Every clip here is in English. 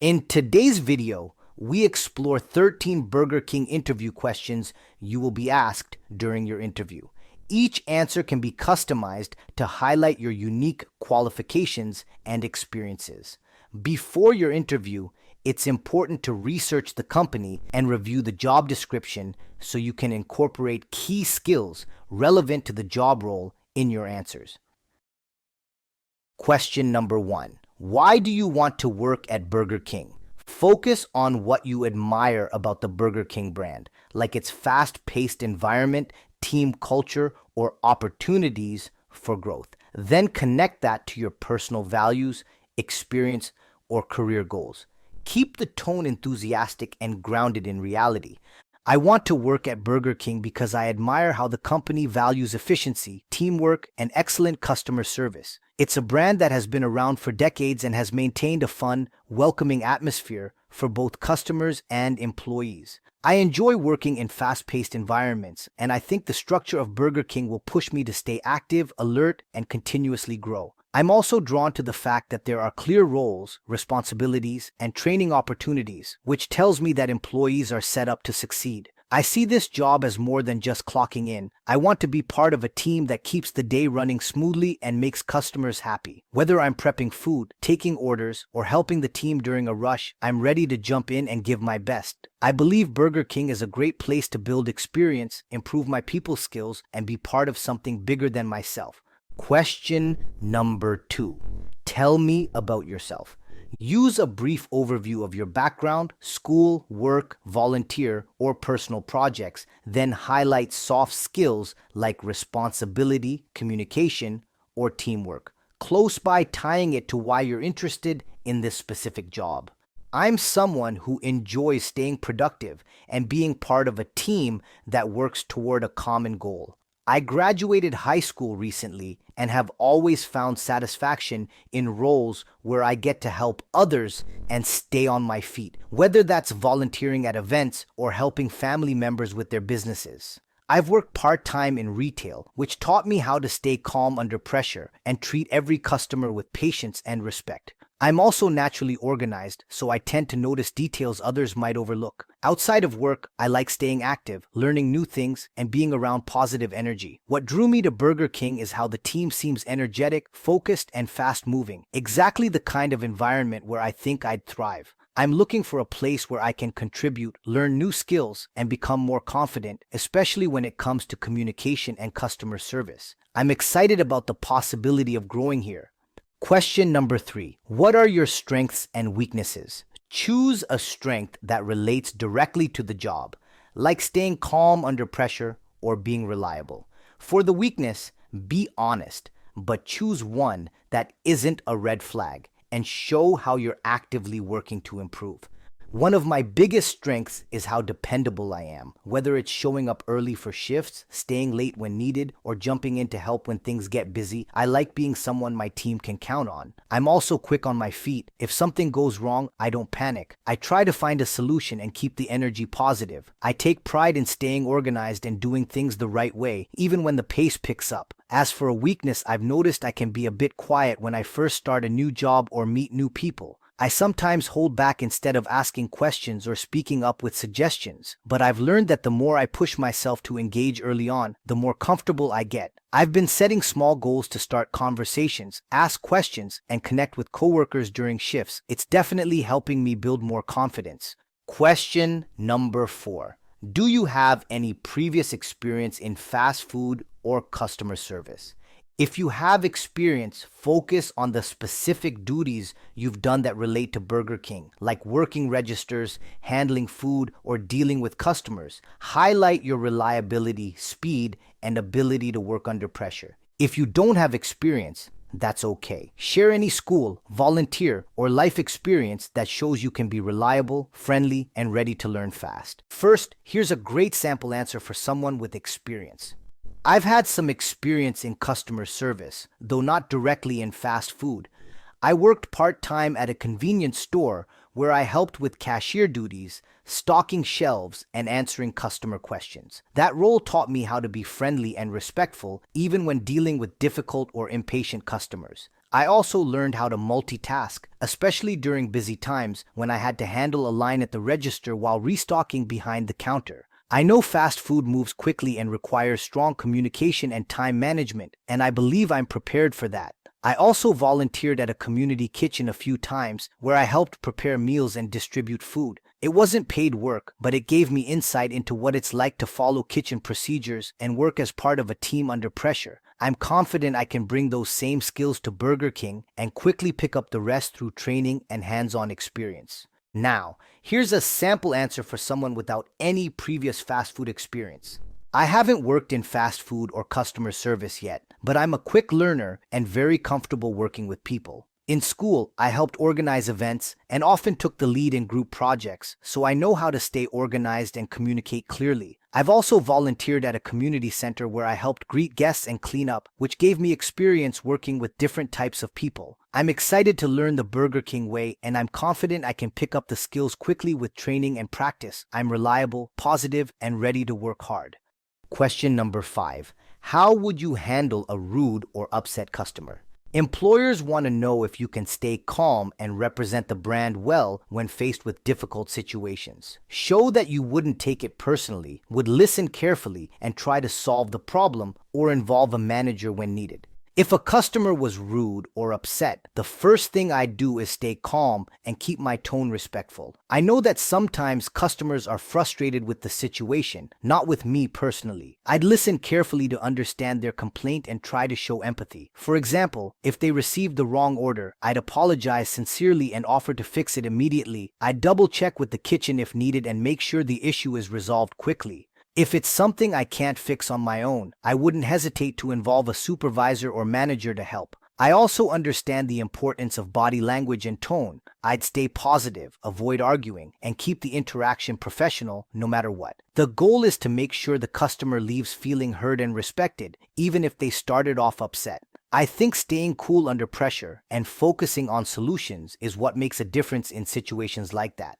In today's video, we explore 13 Burger King interview questions you will be asked during your interview. Each answer can be customized to highlight your unique qualifications and experiences. Before your interview, it's important to research the company and review the job description so you can incorporate key skills relevant to the job role in your answers. Question number 1. Why do you want to work at Burger King? Focus on what you admire about the Burger King brand, like its fast-paced environment, team culture, or opportunities for growth. Then connect that to your personal values, experience, or career goals. Keep the tone enthusiastic and grounded in reality. I want to work at Burger King because I admire how the company values efficiency, teamwork, and excellent customer service. It's a brand that has been around for decades and has maintained a fun, welcoming atmosphere for both customers and employees. I enjoy working in fast-paced environments, and I think the structure of Burger King will push me to stay active, alert, and continuously grow. I'm also drawn to the fact that there are clear roles, responsibilities, and training opportunities, which tells me that employees are set up to succeed. I see this job as more than just clocking in. I want to be part of a team that keeps the day running smoothly and makes customers happy. Whether I'm prepping food, taking orders, or helping the team during a rush, I'm ready to jump in and give my best. I believe Burger King is a great place to build experience, improve my people skills, and be part of something bigger than myself. Question number 2. Tell me about yourself. Use a brief overview of your background, school, work, volunteer, or personal projects, then highlight soft skills like responsibility, communication, or teamwork, close by tying it to why you're interested in this specific job. I'm someone who enjoys staying productive and being part of a team that works toward a common goal. I graduated high school recently and have always found satisfaction in roles where I get to help others and stay on my feet, whether that's volunteering at events or helping family members with their businesses. I've worked part-time in retail, which taught me how to stay calm under pressure and treat every customer with patience and respect. I'm also naturally organized, so I tend to notice details others might overlook. Outside of work, I like staying active, learning new things, and being around positive energy. What drew me to Burger King is how the team seems energetic, focused, and fast-moving. Exactly the kind of environment where I think I'd thrive. I'm looking for a place where I can contribute, learn new skills, and become more confident, especially when it comes to communication and customer service. I'm excited about the possibility of growing here. Question number 3. What are your strengths and weaknesses? Choose a strength that relates directly to the job, like staying calm under pressure or being reliable. For the weakness, be honest, but choose one that isn't a red flag and show how you're actively working to improve. One of my biggest strengths is how dependable I am, whether it's showing up early for shifts, staying late when needed, or jumping in to help when things get busy. I like being someone my team can count on. I'm also quick on my feet. If something goes wrong, I don't panic. I try to find a solution and keep the energy positive. I take pride in staying organized and doing things the right way, even when the pace picks up. As for a weakness, I've noticed I can be a bit quiet when I first start a new job or meet new people. I sometimes hold back instead of asking questions or speaking up with suggestions, but I've learned that the more I push myself to engage early on, the more comfortable I get. I've been setting small goals to start conversations, ask questions, and connect with coworkers during shifts. It's definitely helping me build more confidence. Question number 4. Do you have any previous experience in fast food or customer service? If you have experience, focus on the specific duties you've done that relate to Burger King, like working registers, handling food, or dealing with customers. Highlight your reliability, speed, and ability to work under pressure. If you don't have experience, that's okay. Share any school, volunteer, or life experience that shows you can be reliable, friendly, and ready to learn fast. First, here's a great sample answer for someone with experience. I've had some experience in customer service, though not directly in fast food. I worked part-time at a convenience store where I helped with cashier duties, stocking shelves, and answering customer questions. That role taught me how to be friendly and respectful even when dealing with difficult or impatient customers. I also learned how to multitask, especially during busy times when I had to handle a line at the register while restocking behind the counter. I know fast food moves quickly and requires strong communication and time management, and I believe I'm prepared for that. I also volunteered at a community kitchen a few times where I helped prepare meals and distribute food. It wasn't paid work, but it gave me insight into what it's like to follow kitchen procedures and work as part of a team under pressure. I'm confident I can bring those same skills to Burger King and quickly pick up the rest through training and hands-on experience. Now, here's a sample answer for someone without any previous fast food experience. I haven't worked in fast food or customer service yet, but I'm a quick learner and very comfortable working with people. In school, I helped organize events and often took the lead in group projects, so I know how to stay organized and communicate clearly. I've also volunteered at a community center where I helped greet guests and clean up, which gave me experience working with different types of people. I'm excited to learn the Burger King way, and I'm confident I can pick up the skills quickly with training and practice. I'm reliable, positive, and ready to work hard. Question number 5. How would you handle a rude or upset customer? Employers want to know if you can stay calm and represent the brand well when faced with difficult situations. Show that you wouldn't take it personally, would listen carefully, and try to solve the problem or involve a manager when needed. If a customer was rude or upset, the first thing I'd do is stay calm and keep my tone respectful. I know that sometimes customers are frustrated with the situation, not with me personally. I'd listen carefully to understand their complaint and try to show empathy. For example, if they received the wrong order, I'd apologize sincerely and offer to fix it immediately. I'd double check with the kitchen if needed and make sure the issue is resolved quickly. If it's something I can't fix on my own, I wouldn't hesitate to involve a supervisor or manager to help. I also understand the importance of body language and tone. I'd stay positive, avoid arguing, and keep the interaction professional no matter what. The goal is to make sure the customer leaves feeling heard and respected, even if they started off upset. I think staying cool under pressure and focusing on solutions is what makes a difference in situations like that.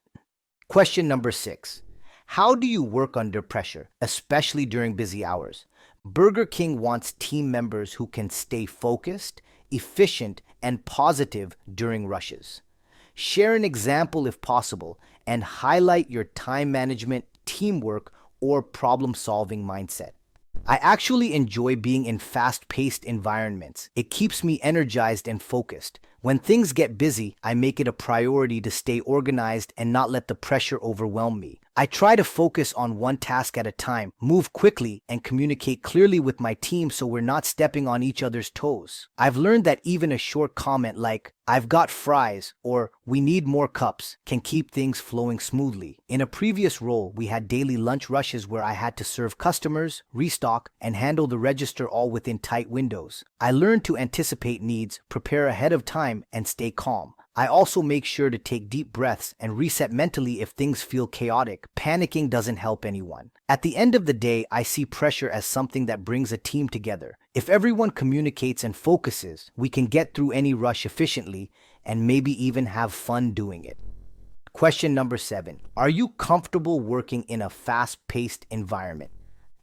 Question number 6. How do you work under pressure, especially during busy hours? Burger King wants team members who can stay focused, efficient, and positive during rushes. Share an example if possible and highlight your time management, teamwork, or problem-solving mindset. I actually enjoy being in fast-paced environments. It keeps me energized and focused. When things get busy, I make it a priority to stay organized and not let the pressure overwhelm me. I try to focus on one task at a time, move quickly, and communicate clearly with my team so we're not stepping on each other's toes. I've learned that even a short comment like, "I've got fries," or "We need more cups," can keep things flowing smoothly. In a previous role, we had daily lunch rushes where I had to serve customers, restock, and handle the register all within tight windows. I learned to anticipate needs, prepare ahead of time, and stay calm. I also make sure to take deep breaths and reset mentally if things feel chaotic. Panicking doesn't help anyone. At the end of the day, I see pressure as something that brings a team together. If everyone communicates and focuses, we can get through any rush efficiently and maybe even have fun doing it. Question number 7. Are you comfortable working in a fast-paced environment?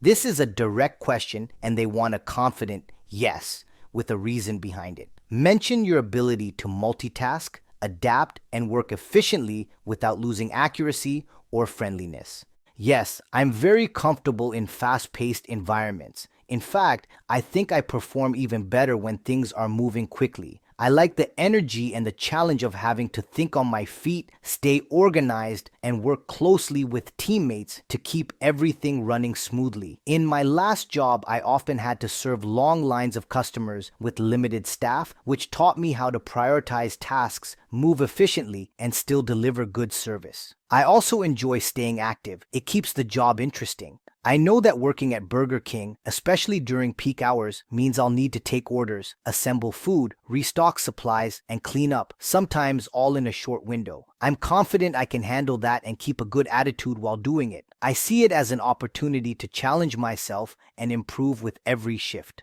This is a direct question and they want a confident yes, with a reason behind it. Mention your ability to multitask, adapt, and work efficiently without losing accuracy or friendliness. Yes, I'm very comfortable in fast-paced environments. In fact, I think I perform even better when things are moving quickly. I like the energy and the challenge of having to think on my feet, stay organized, and work closely with teammates to keep everything running smoothly. In my last job, I often had to serve long lines of customers with limited staff, which taught me how to prioritize tasks, move efficiently, and still deliver good service. I also enjoy staying active. It keeps the job interesting. I know that working at Burger King, especially during peak hours, means I'll need to take orders, assemble food, restock supplies, and clean up, sometimes all in a short window. I'm confident I can handle that and keep a good attitude while doing it. I see it as an opportunity to challenge myself and improve with every shift.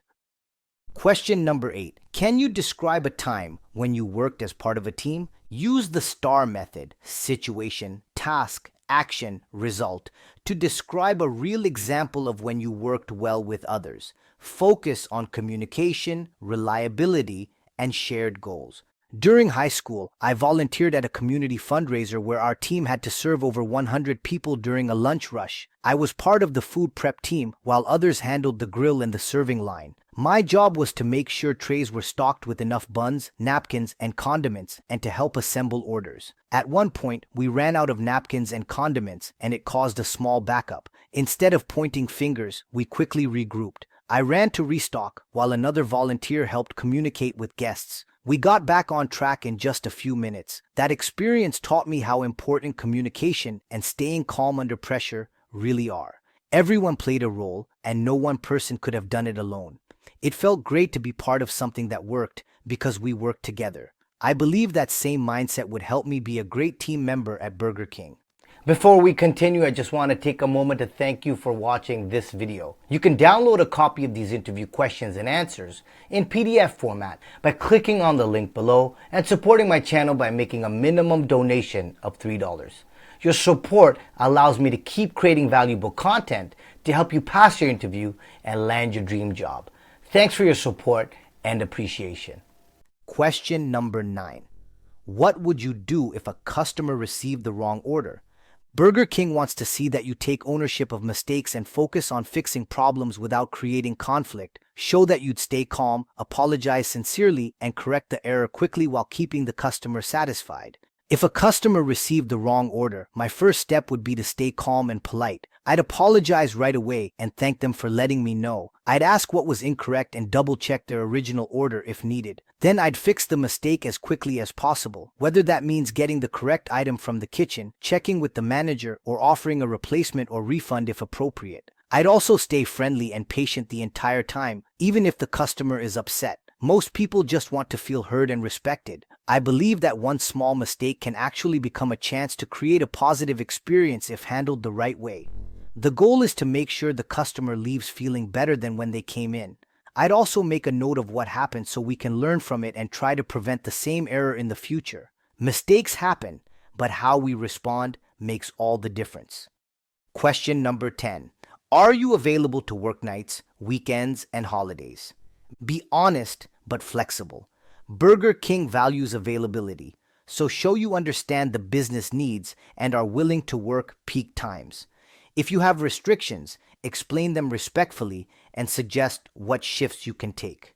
Question number 8. Can you describe a time when you worked as part of a team? Use the STAR method, situation, task, action, result, to describe a real example of when you worked well with others. Focus on communication, reliability, and shared goals. During high school, I volunteered at a community fundraiser where our team had to serve over 100 people during a lunch rush. I was part of the food prep team while others handled the grill and the serving line. My job was to make sure trays were stocked with enough buns, napkins, and condiments, and to help assemble orders. At one point, we ran out of napkins and condiments, and it caused a small backup. Instead of pointing fingers, we quickly regrouped. I ran to restock, while another volunteer helped communicate with guests. We got back on track in just a few minutes. That experience taught me how important communication and staying calm under pressure really are. Everyone played a role, and no one person could have done it alone. It felt great to be part of something that worked because we worked together. I believe that same mindset would help me be a great team member at Burger King. Before we continue, I just want to take a moment to thank you for watching this video. You can download a copy of these interview questions and answers in PDF format by clicking on the link below and supporting my channel by making a minimum donation of $3. Your support allows me to keep creating valuable content to help you pass your interview and land your dream job. Thanks for your support and appreciation. Question number 9. What would you do if a customer received the wrong order? Burger King wants to see that you take ownership of mistakes and focus on fixing problems without creating conflict. Show that you'd stay calm, apologize sincerely, and correct the error quickly while keeping the customer satisfied. If a customer received the wrong order, my first step would be to stay calm and polite. I'd apologize right away and thank them for letting me know. I'd ask what was incorrect and double-check their original order if needed. Then I'd fix the mistake as quickly as possible, whether that means getting the correct item from the kitchen, checking with the manager, or offering a replacement or refund if appropriate. I'd also stay friendly and patient the entire time, even if the customer is upset. Most people just want to feel heard and respected. I believe that one small mistake can actually become a chance to create a positive experience if handled the right way. The goal is to make sure the customer leaves feeling better than when they came in. I'd also make a note of what happened so we can learn from it and try to prevent the same error in the future. Mistakes happen, but how we respond makes all the difference. Question number 10. Are you available to work nights, weekends, and holidays? Be honest but flexible. Burger King values availability, so show you understand the business needs and are willing to work peak times. If you have restrictions, explain them respectfully and suggest what shifts you can take.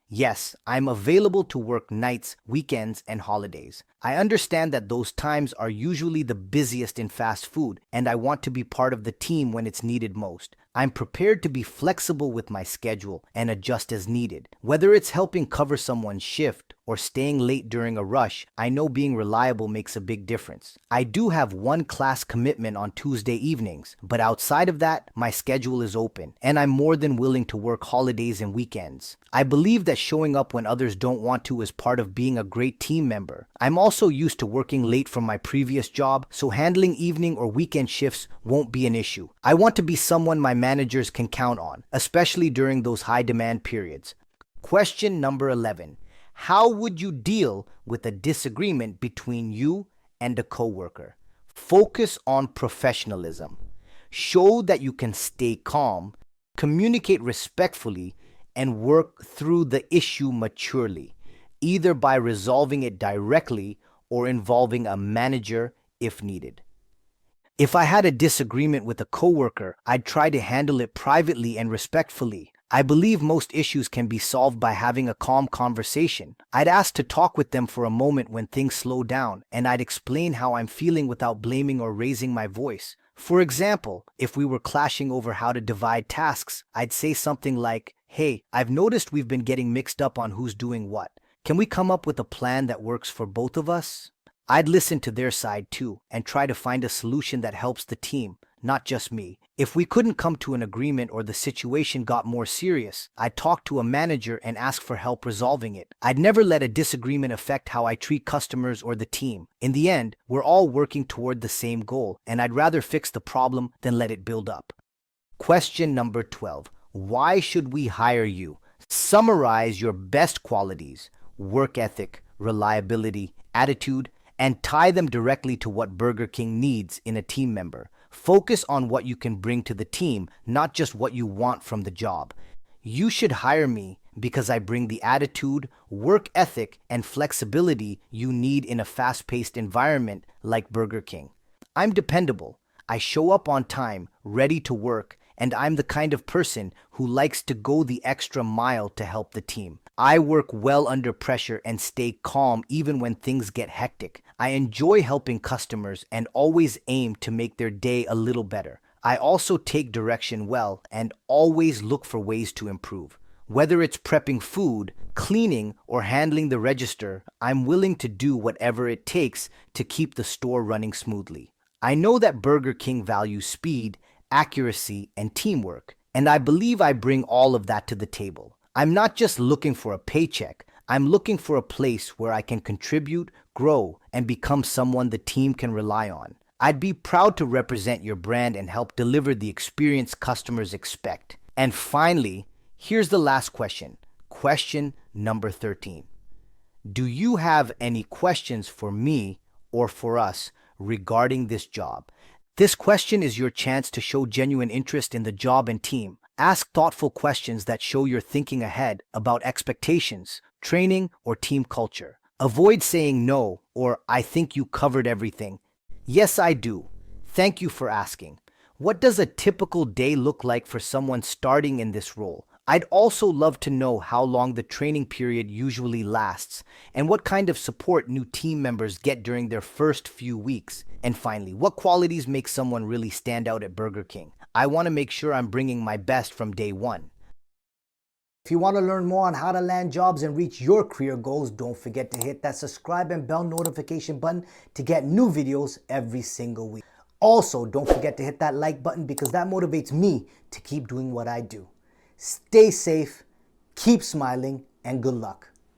Yes, I'm available to work nights, weekends, and holidays. I understand that those times are usually the busiest in fast food, and I want to be part of the team when it's needed most. I'm prepared to be flexible with my schedule and adjust as needed. Whether it's helping cover someone's shift or staying late during a rush, I know being reliable makes a big difference. I do have one class commitment on Tuesday evenings, but outside of that, my schedule is open, and I'm more than willing to work holidays and weekends. I believe that showing up when others don't want to is part of being a great team member. I'm also used to working late from my previous job, so handling evening or weekend shifts won't be an issue. I want to be someone my managers can count on, especially during those high-demand periods. Question number 11. How would you deal with a disagreement between you and a coworker? Focus on professionalism. Show that you can stay calm, communicate respectfully, and work through the issue maturely, either by resolving it directly or involving a manager if needed. If I had a disagreement with a coworker, I'd try to handle it privately and respectfully. I believe most issues can be solved by having a calm conversation. I'd ask to talk with them for a moment when things slow down, and I'd explain how I'm feeling without blaming or raising my voice. For example, if we were clashing over how to divide tasks, I'd say something like, "Hey, I've noticed we've been getting mixed up on who's doing what. Can we come up with a plan that works for both of us?" I'd listen to their side too and try to find a solution that helps the team, not just me. If we couldn't come to an agreement or the situation got more serious, I'd talk to a manager and ask for help resolving it. I'd never let a disagreement affect how I treat customers or the team. In the end, we're all working toward the same goal, and I'd rather fix the problem than let it build up. Question number 12. Why should we hire you? Summarize your best qualities, work ethic, reliability, attitude, and tie them directly to what Burger King needs in a team member. Focus on what you can bring to the team, not just what you want from the job. You should hire me because I bring the attitude, work ethic, and flexibility you need in a fast-paced environment like Burger King. I'm dependable. I show up on time, ready to work, and I'm the kind of person who likes to go the extra mile to help the team. I work well under pressure and stay calm even when things get hectic. I enjoy helping customers and always aim to make their day a little better. I also take direction well and always look for ways to improve. Whether it's prepping food, cleaning, or handling the register, I'm willing to do whatever it takes to keep the store running smoothly. I know that Burger King values speed, accuracy, and teamwork, and I believe I bring all of that to the table. I'm not just looking for a paycheck, I'm looking for a place where I can contribute, grow, and become someone the team can rely on. I'd be proud to represent your brand and help deliver the experience customers expect. And finally, here's the last question. Question number 13. Do you have any questions for me or for us regarding this job? This question is your chance to show genuine interest in the job and team. Ask thoughtful questions that show you're thinking ahead about expectations, training, or team culture. Avoid saying no or I think you covered everything. Yes, I do. Thank you for asking. What does a typical day look like for someone starting in this role? I'd also love to know how long the training period usually lasts and what kind of support new team members get during their first few weeks. And finally, what qualities make someone really stand out at Burger King? I want to make sure I'm bringing my best from day one. If you want to learn more on how to land jobs and reach your career goals, don't forget to hit that subscribe and bell notification button to get new videos every single week. Also, don't forget to hit that like button because that motivates me to keep doing what I do. Stay safe, keep smiling, and good luck.